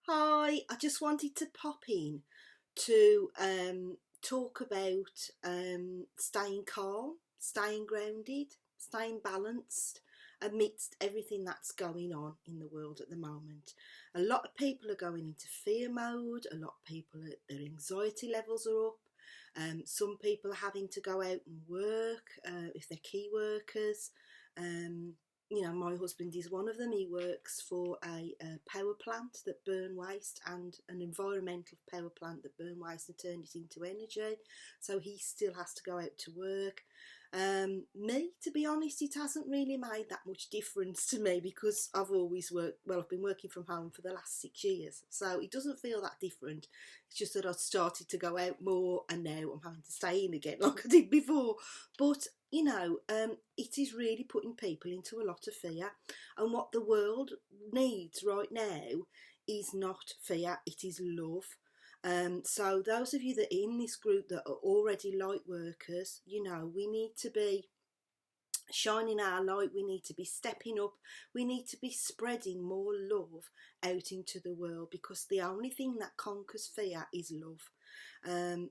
Hi, I just wanted to pop in to talk about staying calm, staying grounded, staying balanced amidst everything that's going on in the world at the moment. A lot of people are going into fear mode, a lot of people, their anxiety levels are up. Some people are having to go out and work if they're key workers. Um, my husband is one of them. He works for a power plant that burn waste, and an environmental power plant that burn waste and turn it into energy. So he still has to go out to work. Me, to be honest, it hasn't really made that much difference to me because I've always worked, well, I've been working from home for the last 6 years. So it doesn't feel that different. It's just that I've started to go out more and now I'm having to stay in again like I did before. But it is really putting people into a lot of fear. And what the world needs right now is not fear, it is love. So those of you that are in this group that are already light workers, we need to be shining our light, we need to be stepping up, we need to be spreading more love out into the world, because the only thing that conquers fear is love. I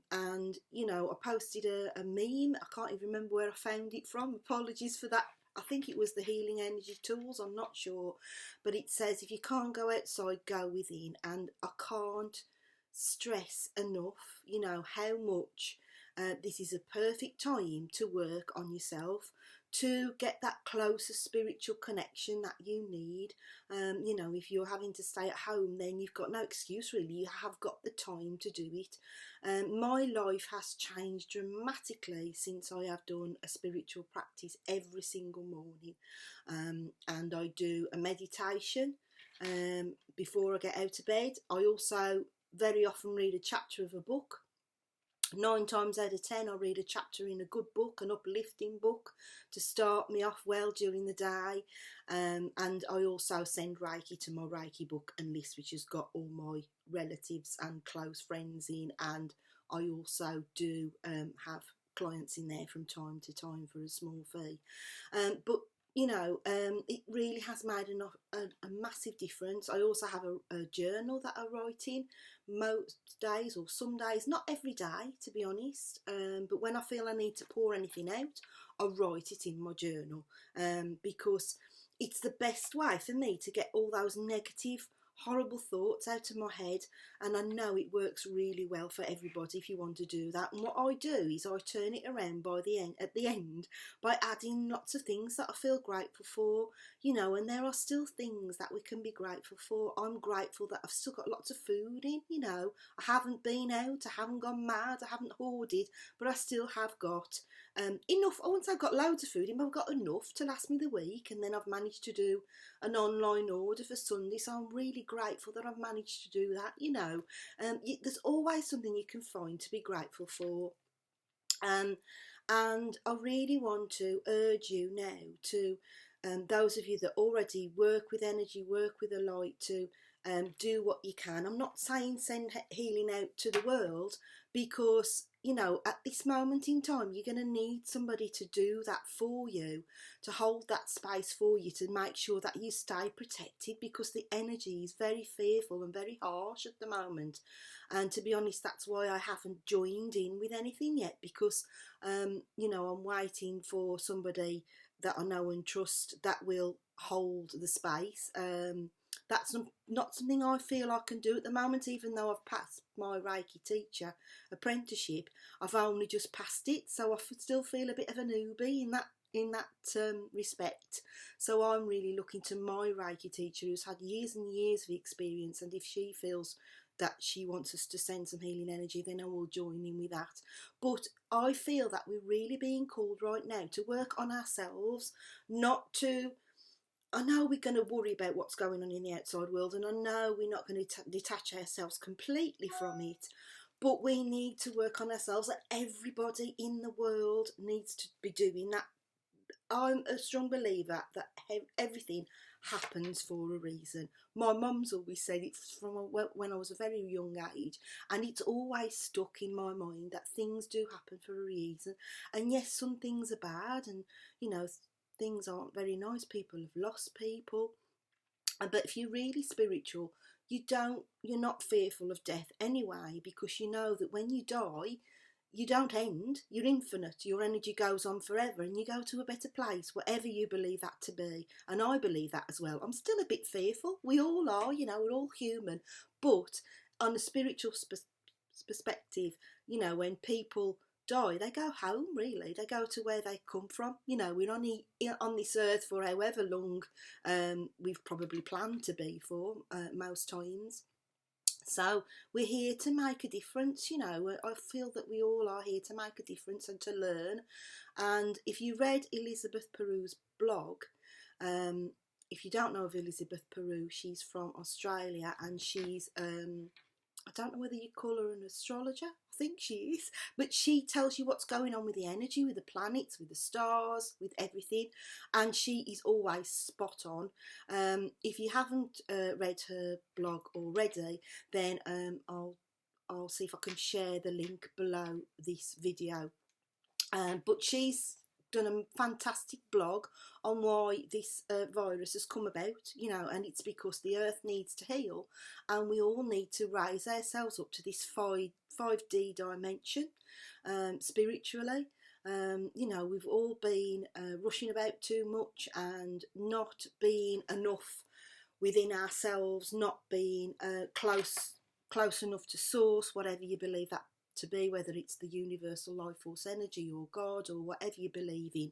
posted a meme, I can't even remember where I found it from, apologies for that. I think it was the Healing Energy Tools, I'm not sure, but it says if you can't go outside, go within. And I can't stress enough how much this is a perfect time to work on yourself, to get that closer spiritual connection that you need. If you're having to stay at home, then you've got no excuse really, you have got the time to do it. My life has changed dramatically since I have done a spiritual practice every single morning, and I do a meditation before I get out of bed. I also very often read a chapter of a book. 9 times out of 10 I read a chapter in a good book, an uplifting book, to start me off well during the day. And I also send Reiki to my Reiki book and list, which has got all my relatives and close friends in, and I also do have clients in there from time to time for a small fee. But it really has made a massive difference. I also have a journal that I write in most days, or some days, not every day to be honest, but when I feel I need to pour anything out, I write it in my journal, because it's the best way for me to get all those negative, horrible thoughts out of my head. And I know it works really well for everybody if you want to do that. And what I do is I turn it around at the end by adding lots of things that I feel grateful for, and there are still things that we can be grateful for. I'm grateful that I've still got lots of food in, I haven't been out, I haven't gone mad, I haven't hoarded, but I still have got enough. I won't say I've got loads of food in, but I've got enough to last me the week. And then I've managed to do an online order for Sunday, so I'm really grateful that I've managed to do that. There's always something you can find to be grateful for. And I really want to urge you now to, those of you that already work with energy, work with the light, to do what you can. I'm not saying send healing out to the world, because at this moment in time you're going to need somebody to do that for you, to hold that space for you, to make sure that you stay protected, because the energy is very fearful and very harsh at the moment. And to be honest, that's why I haven't joined in with anything yet, because I'm waiting for somebody that I know and trust that will hold the space. That's not something I feel I can do at the moment, even though I've passed my Reiki teacher apprenticeship. I've only just passed it, so I still feel a bit of a newbie in that respect. So I'm really looking to my Reiki teacher, who's had years and years of experience, and if she feels that she wants us to send some healing energy, then I will join in with that. But I feel that we're really being called right now to work on ourselves, not to... I know we're going to worry about what's going on in the outside world, and I know we're not going to detach ourselves completely from it, but we need to work on ourselves, and everybody in the world needs to be doing that. I'm a strong believer that everything happens for a reason. My mum's always said it from when I was a very young age, and it's always stuck in my mind that things do happen for a reason. And yes, some things are bad, and things aren't very nice. People have lost people, But if you're really spiritual, you're not fearful of death anyway, because you know that when you die, you don't end, you're infinite, your energy goes on forever, and you go to a better place, whatever you believe that to be. And I believe that as well. I'm still a bit fearful, we all are, you know, we're all human, but on a spiritual perspective, you know, when people die, they go home, really, they go to where they come from. You know, we're on this earth for however long we've probably planned to be for, most times. So we're here to make a difference, you know. I feel that we all are here to make a difference and to learn. And if you read Elizabeth Peru's blog, if you don't know of Elizabeth Peru, she's from Australia, and she's I don't know whether you call her an astrologer, I think she is, but she tells you what's going on with the energy, with the planets, with the stars, with everything, and she is always spot on. If you haven't read her blog already, then I'll see if I can share the link below this video. But she's done a fantastic blog on why this virus has come about, you know, and it's because the earth needs to heal, and we all need to raise ourselves up to this 5D dimension, spiritually. You know, we've all been rushing about too much and not being enough within ourselves, not being close enough to source, whatever you believe that to be, whether it's the universal life force energy or God or whatever you believe in.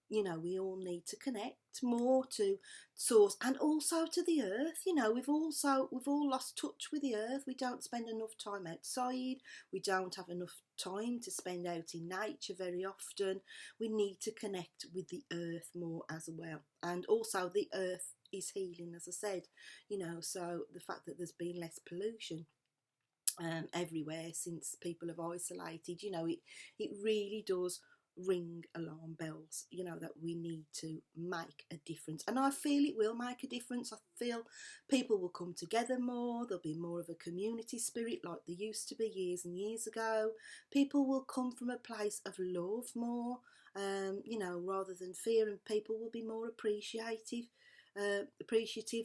You know, we all need to connect more to source and also to the earth. You know, we've all lost touch with the earth. We don't spend enough time outside. We don't have enough time to spend out in nature very often. We need to connect with the earth more as well. And also the earth is healing, as I said, you know, so the fact that there's been less pollution everywhere since people have isolated, you know, it really does ring alarm bells, you know, that we need to make a difference. And I feel it will make a difference. I feel people will come together more, there'll be more of a community spirit like there used to be years and years ago. People will come from a place of love more, you know, rather than fear, and people will be more appreciative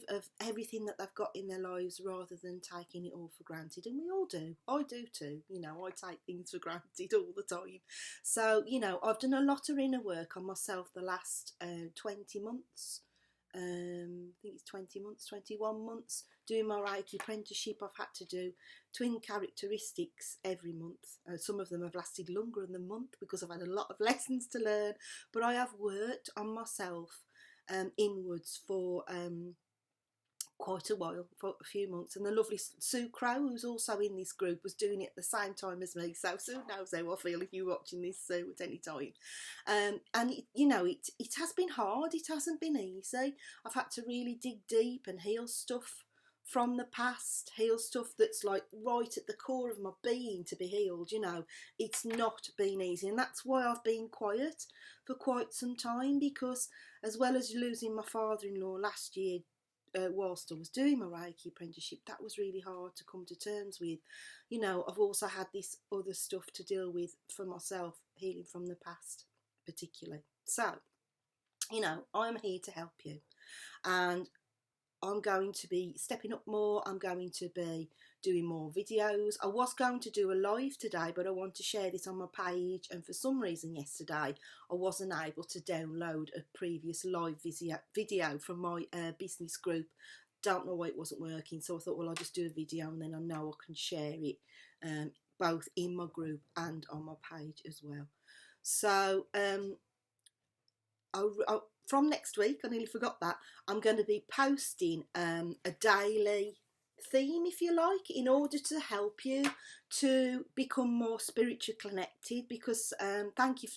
of everything that they've got in their lives, rather than taking it all for granted. And we all do. I do too. You know, I take things for granted all the time. So, you know, I've done a lot of inner work on myself the last 20 months. I think it's 20 months, 21 months doing my Reiki apprenticeship. I've had to do twin characteristics every month. Some of them have lasted longer than a month because I've had a lot of lessons to learn, but I have worked on myself inwards for quite a while, for a few months. And the lovely Sue Crow, who's also in this group, was doing it at the same time as me, so Sue knows how I feel if you're watching this, Sue, at any time. And it, you know, it has been hard, it hasn't been easy. I've had to really dig deep and heal stuff from the past, heal stuff that's like right at the core of my being to be healed. You know, it's not been easy, and that's why I've been quiet for quite some time, because as well as losing my father-in-law last year, whilst I was doing my Reiki apprenticeship, that was really hard to come to terms with. You know, I've also had this other stuff to deal with for myself, healing from the past particularly. So, you know, I'm here to help you, and I'm going to be stepping up more. I'm going to be doing more videos. I was going to do a live today, but I want to share this on my page, and for some reason yesterday I wasn't able to download a previous live video from my business group. Don't know why it wasn't working, so I thought, well, I'll just do a video and then I know I can share it both in my group and on my page as well. So from next week, I nearly forgot that, I'm going to be posting a daily theme, if you like, in order to help you to become more spiritually connected, because thank you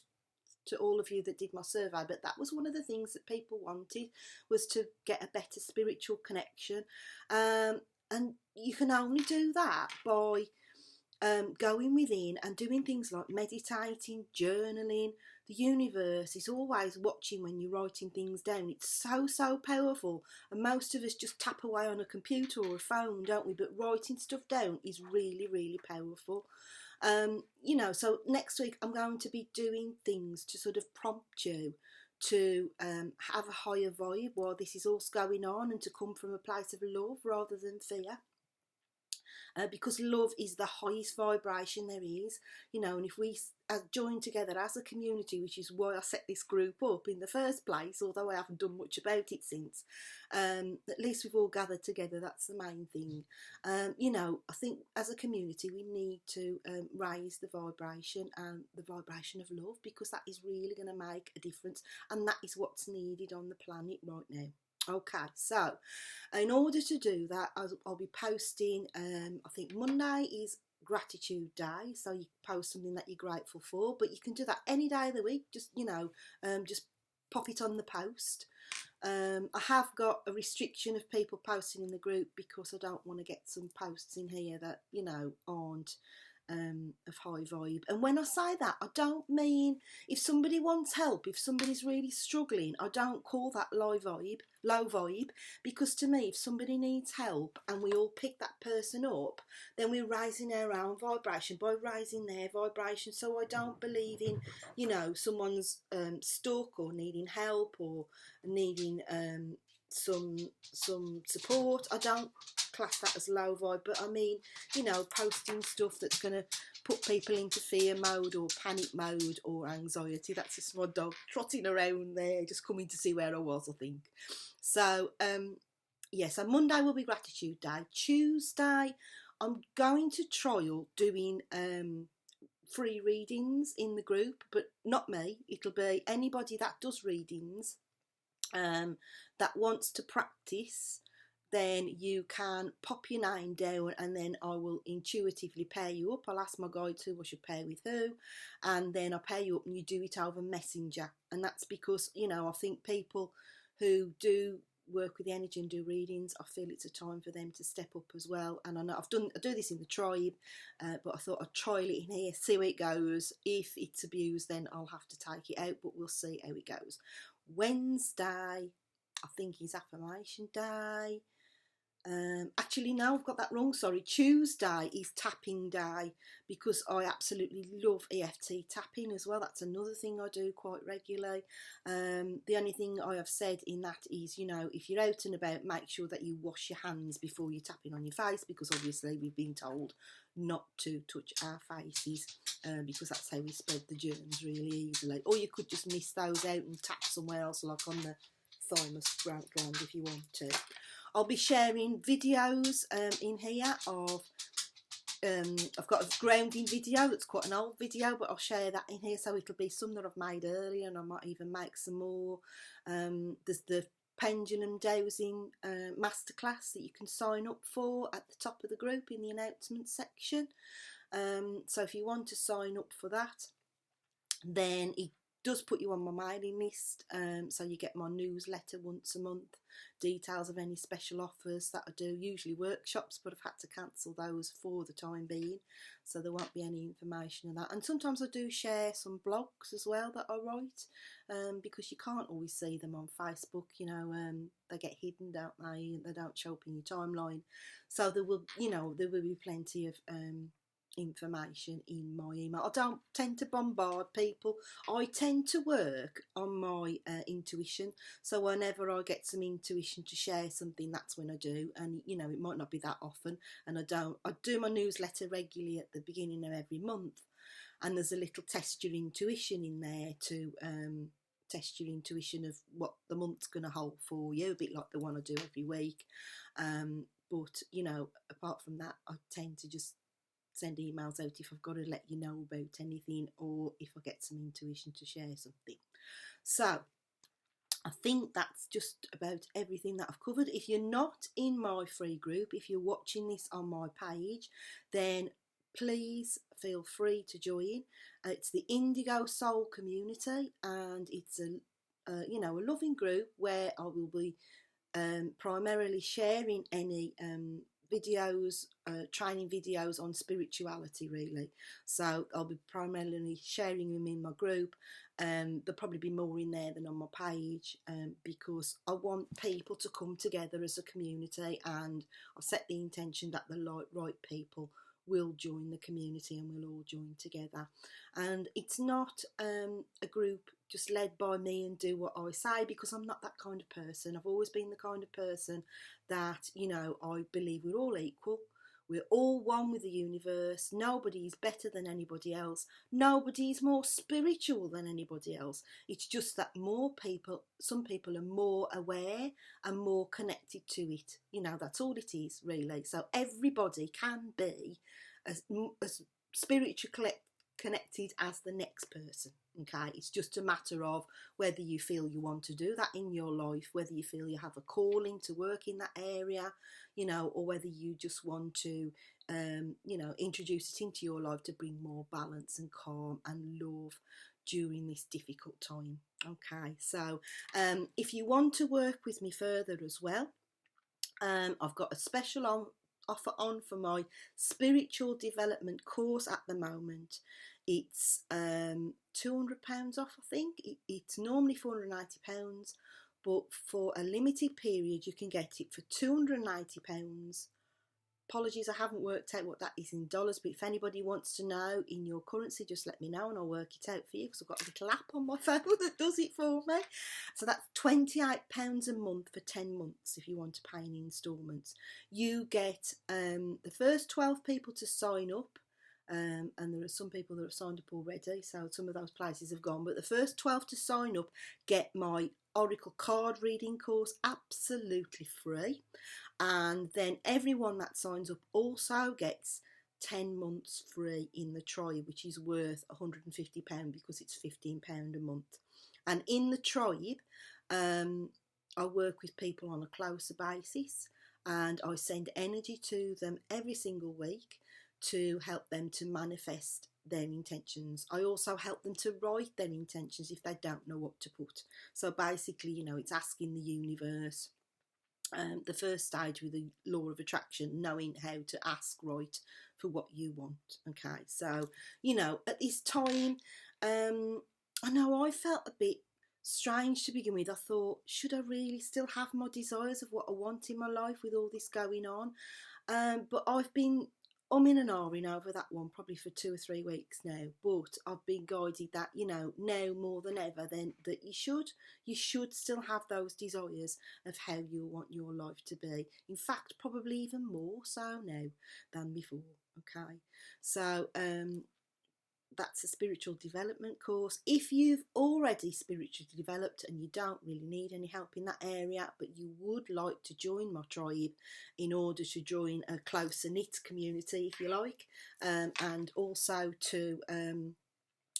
to all of you that did my survey, but that was one of the things that people wanted, was to get a better spiritual connection, and you can only do that by going within and doing things like meditating, journaling. The universe is always watching when you're writing things down. It's so powerful, and most of us just tap away on a computer or a phone, don't we? But writing stuff down is really powerful. You know, so next week I'm going to be doing things to sort of prompt you to have a higher vibe while this is all going on, and to come from a place of love rather than fear. Because love is the highest vibration there is, you know, and if we join together as a community, which is why I set this group up in the first place, although I haven't done much about it since, at least we've all gathered together. That's the main thing. You know, I think as a community we need to raise the vibration, and the vibration of love, because that is really going to make a difference, and that is what's needed on the planet right now. Okay, so in order to do that, I'll be posting, I think Monday is Gratitude Day, so you post something that you're grateful for, but you can do that any day of the week, just, you know, just pop it on the post. I have got a restriction of people posting in the group, because I don't want to get some posts in here that, you know, aren't of high vibe. And when I say that, I don't mean if somebody wants help, if somebody's really struggling, I don't call that low vibe, because to me, if somebody needs help and we all pick that person up, then we're raising our own vibration by raising their vibration. So I don't believe in, you know, someone's stuck or needing help or needing some support. I don't class that as low vibe, but I mean, you know, posting stuff that's going to put people into fear mode or panic mode or anxiety. That's just my dog trotting around there, just coming to see where I was, I think. So yeah, so Monday will be Gratitude Day. Tuesday I'm going to trial doing free readings in the group, but not me. It'll be anybody that does readings that wants to practice. Then you can pop your name down, and then I will intuitively pair you up. I'll ask my guides who I should pair with who, and then I'll pair you up, and you do it over Messenger. And that's because, you know, I think people who do work with the energy and do readings, I feel it's a time for them to step up as well. And I know I do this in the tribe, but I thought I'd trial it in here, see how it goes. If it's abused, then I'll have to take it out, but we'll see how it goes. Wednesday, I think, is Affirmation Day. Actually, no, I've got that wrong, sorry. Tuesday is Tapping Day, because I absolutely love EFT tapping as well. That's another thing I do quite regularly. The only thing I have said in that is, you know, if you're out and about, make sure that you wash your hands before you're tapping on your face, because obviously we've been told not to touch our faces, because that's how we spread the germs really easily. Or you could just miss those out and tap somewhere else, like on the thymus gland if you want to. I'll be sharing videos in here of, I've got a grounding video that's quite an old video, but I'll share that in here, so it'll be some that I've made earlier, and I might even make some more. There's the pendulum dowsing masterclass that you can sign up for at the top of the group in the announcements section. So if you want to sign up for that, then it does put you on my mailing list, so you get my newsletter once a month, details of any special offers that I do, usually workshops, but I've had to cancel those for the time being, so there won't be any information on that. And sometimes I do share some blogs as well that I write, because you can't always see them on Facebook, you know, they get hidden, don't they? They don't show up in your timeline, so there will, you know, there will be plenty of information in my email. I don't tend to bombard people. I tend to work on my intuition, so whenever I get some intuition to share something, that's when I do. And you know, it might not be that often, and I do my newsletter regularly at the beginning of every month, and there's a little test your intuition in there to test your intuition of what the month's going to hold for you, a bit like the one I do every week. But you know, apart from that, I tend to just send emails out if I've got to let you know about anything, or if I get some intuition to share something. So I think that's just about everything that I've covered. If you're not in my free group, if you're watching this on my page, then please feel free to join. It's the Indigo Soul Community, and it's a you know, a loving group where I will be primarily sharing any videos, training videos on spirituality really. So I'll be primarily sharing them in my group. There'll probably be more in there than on my page, because I want people to come together as a community, and I've set the intention that the right people will join the community and we'll all join together. And it's not a group just led by me and do what I say, because I'm not that kind of person. I've always been the kind of person that, you know, I believe we're all equal. We're all one with the universe. Nobody's better than anybody else. Nobody's more spiritual than anybody else. It's just that some people are more aware and more connected to it. You know, that's all it is, really. So everybody can be as spiritually connected as the next person. Okay, it's just a matter of whether you feel you want to do that in your life, whether you feel you have a calling to work in that area, you know, or whether you just want to, you know, introduce it into your life to bring more balance and calm and love during this difficult time. Okay, so if you want to work with me further as well, I've got a special offer on for my spiritual development course at the moment. It's £200 off, I think. It's normally £490, but for a limited period you can get it for £290. Apologies, I haven't worked out what that is in dollars, but if anybody wants to know in your currency, just let me know and I'll work it out for you, because I've got a little app on my phone that does it for me. So that's £28 a month for 10 months if you want to pay in instalments. You get the first 12 people to sign up, and there are some people that have signed up already, so some of those places have gone, but the first 12 to sign up get my Oracle card reading course absolutely free. And then everyone that signs up also gets 10 months free in the tribe, which is worth £150 because it's £15 a month. And in the tribe, I work with people on a closer basis, and I send energy to them every single week to help them to manifest their intentions. I also help them to write their intentions if they don't know what to put. So basically, you know, it's asking the universe, the first stage with the law of attraction, knowing how to ask right for what you want. Okay, so, you know, at this time, I know I felt a bit strange to begin with. I thought, should I really still have my desires of what I want in my life with all this going on? But I've been umming and ahhing over that one probably for 2 or 3 weeks now, but I've been guided that, you know, now more than ever, then that you should still have those desires of how you want your life to be. In fact, probably even more so now than before. Okay, so that's a spiritual development course. If you've already spiritually developed and you don't really need any help in that area, but you would like to join my tribe in order to join a closer knit community, if you like, and also to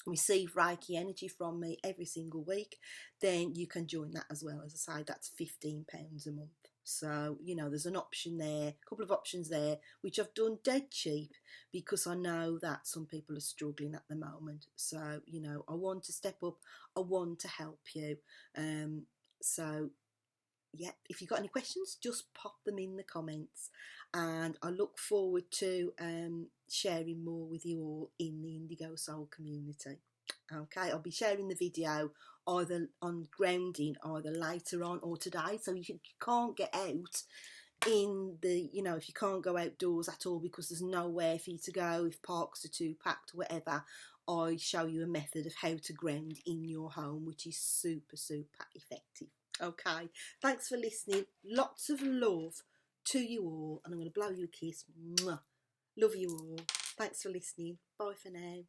receive Reiki energy from me every single week, then you can join that as well. As I say, that's £15 a month. So, you know, there's an option there, a couple of options there, which I've done dead cheap because I know that some people are struggling at the moment. So, you know, I want to step up, I want to help you. So, yeah, if you've got any questions, just pop them in the comments, and I look forward to sharing more with you all in the Indigo Soul community. Okay, I'll be sharing the video either on grounding either later on or today, so if you can't get out in the, you know, if you can't go outdoors at all because there's nowhere for you to go, if parks are too packed or whatever, I show you a method of how to ground in your home, which is super effective. Okay, thanks for listening. Lots of love to you all, and I'm going to blow you a kiss. Mwah. Love you all. Thanks for listening. Bye for now.